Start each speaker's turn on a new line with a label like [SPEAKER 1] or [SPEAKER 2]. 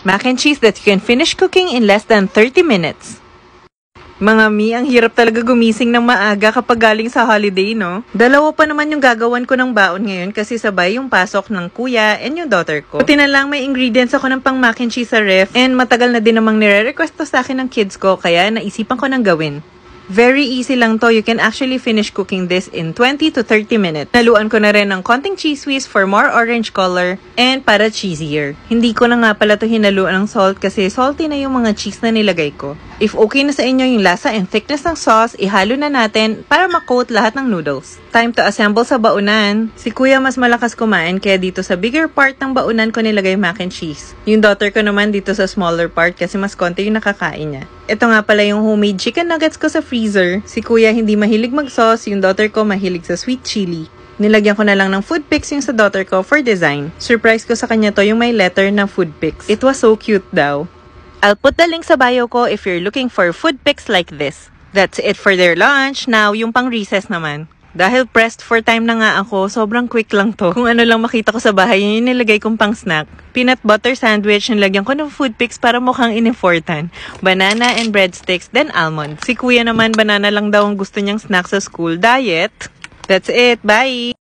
[SPEAKER 1] Mac and cheese that you can finish cooking in less than 30 minutes. Mga mi, ang hirap talaga gumising ng maaga kapag galing sa holiday, no? Dalawa pa naman yung gagawan ko ng baon ngayon kasi sabay yung pasok ng kuya and yung daughter ko. Buti na lang may ingredients ako ng pang mac and cheese sa ref and matagal na din namang nire-request to sa akin ng kids ko kaya naisipan ko nang gawin. Very easy lang to. You can actually finish cooking this in 20 to 30 minutes. Naluan ko na rin ng konting cheese whiz for more orange color and para cheesier. Hindi ko na nga pala to hinaluan ng salt kasi salty na yung mga cheese na nilagay ko. If okay na sa inyo yung lasa and thickness ng sauce, ihalo na natin para makoat lahat ng noodles. Time to assemble sa baunan. Si kuya mas malakas kumain kaya dito sa bigger part ng baunan ko nilagay mac and cheese. Yung daughter ko naman dito sa smaller part kasi mas konti yung nakakain niya. Ito nga pala yung homemade chicken nuggets ko sa freezer. Si kuya hindi mahilig mag-sauce, yung daughter ko mahilig sa sweet chili. Nilagyan ko na lang ng food pics yung sa daughter ko for design. Surprise ko sa kanya to yung may letter na food pics. It was so cute daw. I'll put the link sa bio ko if you're looking for food pics like this. That's it for their lunch. Now, yung pang recess naman. Dahil pressed for time na nga ako, sobrang quick lang to. Kung ano lang makita ko sa bahay, yun yung nilagay kong pang snack. Peanut butter sandwich, nilagyan ko ng food pics para mukhang in-important. Banana and breadsticks, then almond. Si kuya naman, banana lang daw ang gusto niyang snack sa school. Diet. That's it. Bye!